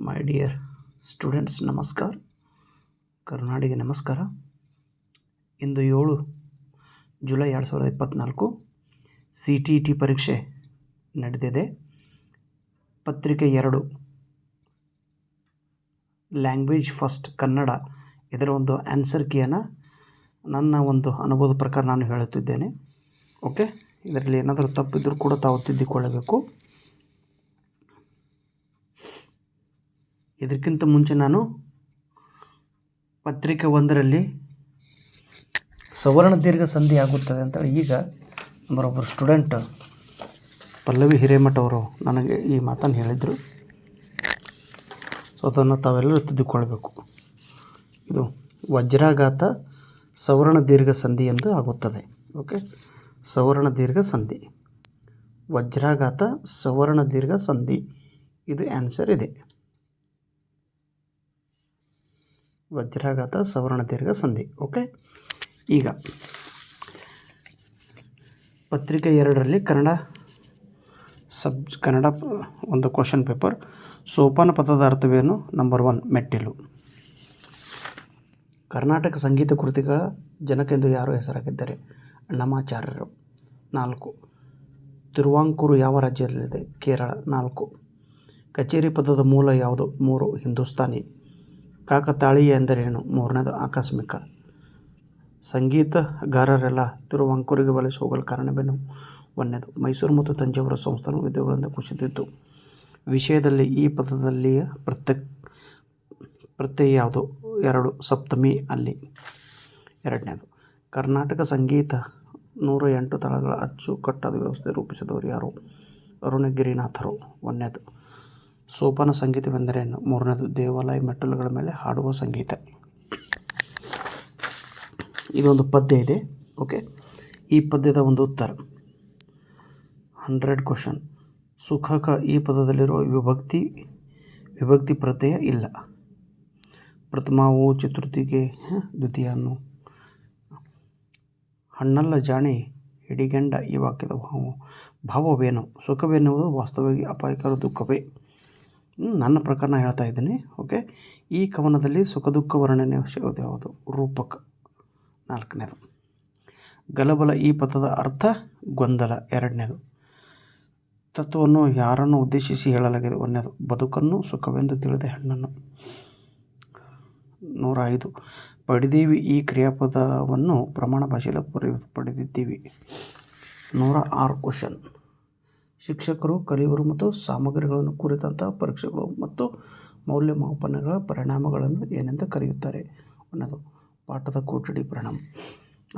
My dear students ನಮಸ್ಕಾರ, ಕರುನಾಡಿಗೆ ನಮಸ್ಕಾರ. ಇಂದು 7 July 2024 CTET ಪರೀಕ್ಷೆ ನಡೆದಿದೆ. ಪತ್ರಿಕೆ 2 ಲ್ಯಾಂಗ್ವೇಜ್ ಫಸ್ಟ್ ಕನ್ನಡ, ಇದರ ಒಂದು ಆನ್ಸರ್ ಕೀಯನ್ನು ನನ್ನ ಒಂದು ಅನುಭವದ ಪ್ರಕಾರ ನಾನು ಹೇಳುತ್ತಿದ್ದೇನೆ. ಓಕೆ, ಇದರಲ್ಲಿ ಏನಾದರೂ ತಪ್ಪಿದ್ದರೂ ಕೂಡ ತಾವು ತಿದ್ದಿಕೊಳ್ಳಬೇಕು. ಇದಕ್ಕಿಂತ ಮುಂಚೆ ನಾನು ಪತ್ರಿಕೆ 1ರಲ್ಲಿ ಸವರ್ಣ ದೀರ್ಘ ಸಂಧಿ ಆಗುತ್ತದೆ ಅಂತೇಳಿ ಈಗ ನಮ್ಮೊಬ್ಬರು ಸ್ಟೂಡೆಂಟ್ ಪಲ್ಲವಿ ಹಿರೇಮಠ ಅವರು ನನಗೆ ಈ ಮಾತನ್ನು ಹೇಳಿದರು. ಸೊ ಅದನ್ನು ತಾವೆಲ್ಲರೂ ತಿದ್ದಿಕೊಳ್ಳಬೇಕು. ಇದು ವಜ್ರಾಘಾತ ಸವರ್ಣ ದೀರ್ಘ ಸಂಧಿ ಎಂದು ಆಗುತ್ತದೆ. ಓಕೆ, ಸವರ್ಣ ದೀರ್ಘ ಸಂಧಿ, ವಜ್ರಾಘಾತ ಸವರ್ಣ ದೀರ್ಘ ಸಂಧಿ, ಇದು ಆನ್ಸರ್ ಇದೆ. ವಜ್ರಾಘಾತ ಸವರ್ಣ ದೀರ್ಘ ಸಂಧಿ. ಓಕೆ, ಈಗ ಪತ್ರಿಕೆ 2ರಲ್ಲಿ ಕನ್ನಡ ಒಂದು ಕ್ವಶನ್ ಪೇಪರ್. ಸೋಪಾನ ಪದದ ಅರ್ಥವೇನು? ನಂಬರ್ 1 ಮೆಟ್ಟಿಲು. ಕರ್ನಾಟಕ ಸಂಗೀತ ಕೃತಿಗಳ ಜನಕೆಂದು ಯಾರು ಹೆಸರಾಗಿದ್ದಾರೆ? ಅಣ್ಣಮಾಚಾರ್ಯರು. 4 ತಿರುವಾಂಕೂರು ಯಾವ ರಾಜ್ಯದಲ್ಲಿದೆ? ಕೇರಳ. 4 ಕಚೇರಿ ಪದದ ಮೂಲ ಯಾವುದು? 3 ಹಿಂದೂಸ್ತಾನಿ. ಕಾಕತಾಳೀಯ ಎಂದರೇನು? 3ನೇದು ಆಕಸ್ಮಿಕ. ಸಂಗೀತಗಾರರೆಲ್ಲ ತಿರುವಾಂಕೂರಿಗೆ ವಲಸೆ ಹೋಗಲು ಕಾರಣವೇನು? 1ನೇದು ಮೈಸೂರು ಮತ್ತು ತಂಜಾವೂರು ಸಂಸ್ಥಾನ ವಿದ್ಯೆಗಳಿಂದ ಕುಸಿದಿದ್ದು. ವಿಷಯದಲ್ಲಿ ಈ ಪದದಲ್ಲಿಯ ಪ್ರತ್ಯಯ ಯಾವುದು? 2 ಸಪ್ತಮಿ ಅಲ್ಲಿ. 2ನೇದು ಕರ್ನಾಟಕ ಸಂಗೀತ 108 ತಾಳಗಳ ಅಚ್ಚುಕಟ್ಟಾದ ವ್ಯವಸ್ಥೆ ರೂಪಿಸಿದವರು ಯಾರು? ಅರುಣಗಿರಿನಾಥರು. 1ನೇದು ಸೋಪಾನ ಸಂಗೀತವೆಂದರೇನು? 3ನೇದು ದೇವಾಲಯ ಮೆಟ್ಟಲುಗಳ ಮೇಲೆ ಹಾಡುವ ಸಂಗೀತ. ಇದೊಂದು ಪದ್ಯ ಇದೆ. ಓಕೆ, ಈ ಪದ್ಯದ ಒಂದು ಉತ್ತರ 100 ಕ್ವಶನ್. ಸುಖಕ ಈ ಪದದಲ್ಲಿರುವ ವಿಭಕ್ತಿ ಪ್ರತ್ಯಯ ಇಲ್ಲ. ಪ್ರಥಮವು ಚತುರ್ಥಿಗೆ ದ್ವಿತೀಯನ್ನು. ಹಣ್ಣಲ್ಲ ಜಾಣಿ ಹಿಡಿಗಂಡ ಈ ವಾಕ್ಯದ ಭಾವವೇನು? ಸುಖವೆನ್ನುವುದು ವಾಸ್ತವವಾಗಿ ಅಪಾಯಕರ ದುಃಖವೇ. ನನ್ನ ಪ್ರಕಾರ ನಾನು ಹೇಳ್ತಾ ಇದ್ದೀನಿ. ಓಕೆ, ಈ ಕವನದಲ್ಲಿ ಸುಖ ದುಃಖ ವರ್ಣನೆ ಯಾವುದು? ರೂಪಕ. 4ನೇದು ಗಲಬಲ ಈ ಪದದ ಅರ್ಥ ಗೊಂದಲ. 2ನೇದು ತತ್ವವನ್ನು ಯಾರನ್ನು ಉದ್ದೇಶಿಸಿ ಹೇಳಲಾಗಿದೆ? 1ನೇದು ಬದುಕನ್ನು ಸುಖವೆಂದು ತಿಳಿದ ಹೆಣ್ಣನ್ನು. 105 ಪಡೆದೀವಿ ಈ ಕ್ರಿಯಾಪದವನ್ನು ಪ್ರಮಾಣ ಭಾಷೆಯಲ್ಲಿ ಪಡೆದಿದ್ದೀವಿ. 106 ಕ್ವಶನ್. ಶಿಕ್ಷಕರು ಕಲಿಯುವರು ಮತ್ತು ಸಾಮಗ್ರಿಗಳನ್ನು ಕುರಿತಂತಹ ಪರೀಕ್ಷೆಗಳು ಮತ್ತು ಮೌಲ್ಯಮಾಪನಗಳ ಪರಿಣಾಮಗಳನ್ನು ಏನೆಂದು ಕರೆಯುತ್ತಾರೆ? 1ನೇದು ಪಾಠದ ಕೊಠಡಿ ಪರಿಣಾಮ.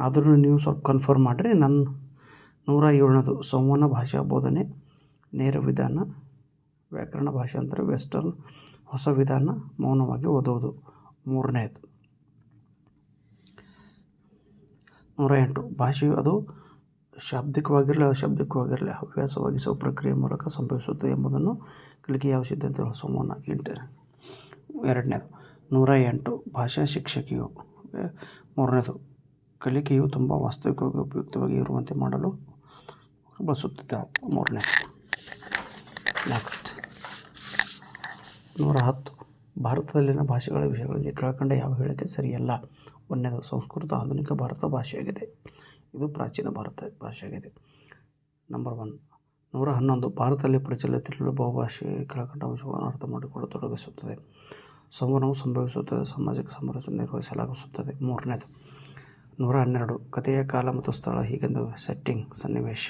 ಆದರೂ ನೀವು ಸ್ವಲ್ಪ ಕನ್ಫರ್ಮ್ ಮಾಡಿರಿ. ನನ್ನ 107ನೇದು ಸಂವಹನ ಭಾಷಾ ಬೋಧನೆ ನೇರ ವಿಧಾನ, ವ್ಯಾಕರಣ ಭಾಷಾಂತರ ವೆಸ್ಟರ್ನ್ ಹೊಸ ವಿಧಾನ, ಮೌನವಾಗಿ ಓದುವುದು. 3ನೇದು 108 ಭಾಷೆಯು ಅದು ಶಾಬ್ದಿಕವಾಗಿರಲಿ ಅಶಾಬ್ದಿಕವಾಗಿರಲಿ ಹವ್ಯಾಸವಾಗಿಸುವ ಪ್ರಕ್ರಿಯೆ ಮೂಲಕ ಸಂಭವಿಸುತ್ತದೆ ಎಂಬುದನ್ನು ಕಲಿಕೆ ಯಾವ ಸಿದ್ಧಾಂತ? ಸಂವಹನ. 2ನೇದು 108 ಭಾಷಾ ಶಿಕ್ಷಕಿಯು. 3ನೇದು ಕಲಿಕೆಯು ತುಂಬ ವಾಸ್ತವಿಕವಾಗಿ ಉಪಯುಕ್ತವಾಗಿ ಇರುವಂತೆ ಮಾಡಲು ಬಳಸುತ್ತಿದ್ದಾಳೆ. 3ನೇದು. ನೆಕ್ಸ್ಟ್ 110 ಭಾರತದಲ್ಲಿನ ಭಾಷೆಗಳ ವಿಷಯಗಳಲ್ಲಿ ಕೆಳಕಂಡ ಯಾವ ಹೇಳಿಕೆ ಸರಿಯಲ್ಲ? 1ನೇದು ಸಂಸ್ಕೃತ ಆಧುನಿಕ ಭಾರತ ಭಾಷೆಯಾಗಿದೆ. ಇದು ಪ್ರಾಚೀನ ಭಾರತ ಭಾಷೆಯಾಗಿದೆ. ನಂಬರ್ 1. 111 ಭಾರತದಲ್ಲಿ ಪ್ರಚಲಿತವಿರುವ ಬಹುಭಾಷೆ ಕೆಳಕಂಡ ಅಂಶಗಳನ್ನು ಅರ್ಥ ಮಾಡಿಕೊಳ್ಳಲು ತೊಡಗಿಸುತ್ತದೆ. ಸಂವಹನವು ಸಂಭವಿಸುತ್ತದೆ, ಸಾಮಾಜಿಕ ಸಾಮರಸ್ಯ ನಿರ್ವಹಿಸಲಾಗುತ್ತದೆ. 3ನೇದು 112 ಕಥೆಯ ಕಾಲ ಮತ್ತು ಸ್ಥಳ ಹೀಗೆಂದು ಸೆಟ್ಟಿಂಗ್ ಸನ್ನಿವೇಶ.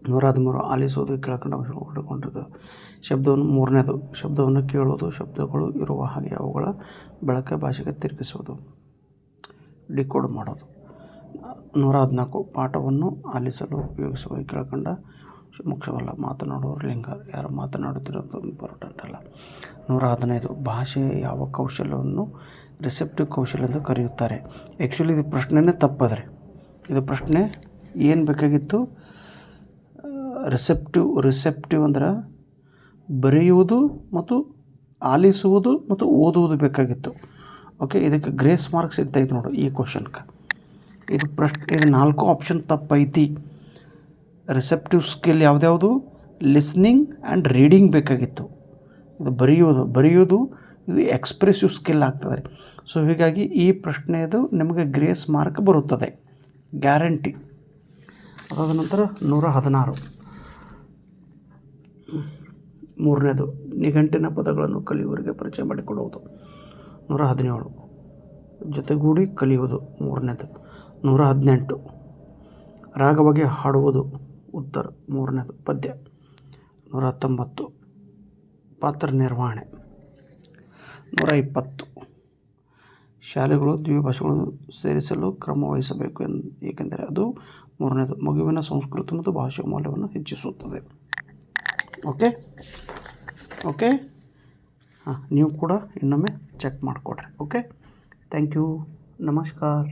113 ಆಲಿಸುವುದು ಕೆಳಕಂಡ ಅಂಶಗಳು ಒಳಗೊಂಡಿದ್ದು. ಶಬ್ದವನ್ನು 3ನೇದು ಶಬ್ದವನ್ನು ಕೇಳುವುದು, ಶಬ್ದಗಳು ಇರುವ ಹಾಗೆ ಅವುಗಳ ಬಳಕೆ ಭಾಷೆಗೆ ತಿರುಗಿಸುವುದು, ಡಿಕೋಡ್ ಮಾಡೋದು. 114 ಪಾಠವನ್ನು ಆಲಿಸಲು ಉಪಯೋಗಿಸುವ ಕೆಳಕಂಡ ಮುಖ್ಯವಲ್ಲ. ಮಾತನಾಡುವ ಲಿಂಗ, ಯಾರು ಮಾತನಾಡುತ್ತಿರೋದು ಇಂಪಾರ್ಟೆಂಟ್ ಅಲ್ಲ. 115 ಭಾಷೆಯ ಯಾವ ಕೌಶಲ್ಯವನ್ನು ರಿಸೆಪ್ಟಿವ್ ಕೌಶಲ್ಯ ಎಂದು ಕರೆಯುತ್ತಾರೆ? ಆ್ಯಕ್ಚುಲಿ ಇದು ಪ್ರಶ್ನೆನೇ ತಪ್ಪದ್ರೆ. ಇದು ಪ್ರಶ್ನೆ ಏನು ಬೇಕಾಗಿತ್ತು? ರಿಸೆಪ್ಟಿವ್ ಅಂದ್ರೆ ಬರೆಯುವುದು ಮತ್ತು ಆಲಿಸುವುದು ಮತ್ತು ಓದುವುದು ಬೇಕಾಗಿತ್ತು. ಓಕೆ, ಇದಕ್ಕೆ ಗ್ರೇಸ್ ಮಾರ್ಕ್ಸ್ ಸಿಗ್ತಾಯಿತ್ತು ನೋಡು ಈ ಕ್ವಶನ್ಗೆ. ಇದು 4 ಆಪ್ಷನ್ ತಪ್ಪೈತಿ. ರಿಸೆಪ್ಟಿವ್ ಸ್ಕಿಲ್ ಯಾವುದ್ಯಾವುದು? ಲಿಸ್ನಿಂಗ್ ಆ್ಯಂಡ್ ರೀಡಿಂಗ್ ಬೇಕಾಗಿತ್ತು. ಇದು ಬರೆಯೋದು ಇದು ಎಕ್ಸ್ಪ್ರೆಸಿವ್ ಸ್ಕಿಲ್ ಆಗ್ತದೆ ರೀ. ಸೊ ಹೀಗಾಗಿ ಈ ಪ್ರಶ್ನೆಯದು ನಿಮಗೆ ಗ್ರೇಸ್ ಮಾರ್ಕ್ ಬರುತ್ತದೆ, ಗ್ಯಾರಂಟಿ. ಅದಾದ ನಂತರ 116 ಮೂರನೇದು ನಿಘಂಟಿನ ಪದಗಳನ್ನು ಕಲಿಯುವವರಿಗೆ ಪರಿಚಯ ಮಾಡಿಕೊಡುವುದು. 117 ಜೊತೆಗೂಡಿ ಕಲಿಯುವುದು ಮೂರನೇದು. 118 ರಾಗವಾಗಿ ಹಾಡುವುದು ಉತ್ತರ ಮೂರನೇದು ಪದ್ಯ. 119 ಪಾತ್ರ ನಿರ್ವಹಣೆ. 120 ಶಾಲೆಗಳು ದ್ವಿಭಾಷೆಗಳನ್ನು ಸೇರಿಸಲು ಕ್ರಮ ವಹಿಸಬೇಕು ಏಕೆಂದರೆ ಅದು ಮೂರನೇದು ಮಗುವಿನ ಸಂಸ್ಕೃತಿ ಮತ್ತು ಭಾಷೆಯ ಮೌಲ್ಯವನ್ನು ಹೆಚ್ಚಿಸುತ್ತದೆ. ಓಕೆ ಓಕೆ ಹಾಂ, ನೀವು ಕೂಡ ಇನ್ನೊಮ್ಮೆ ಚೆಕ್ ಮಾಡಿಕೊಡ್ರಿ. ಓಕೆ, ಥ್ಯಾಂಕ್ ಯು, ನಮಸ್ಕಾರ.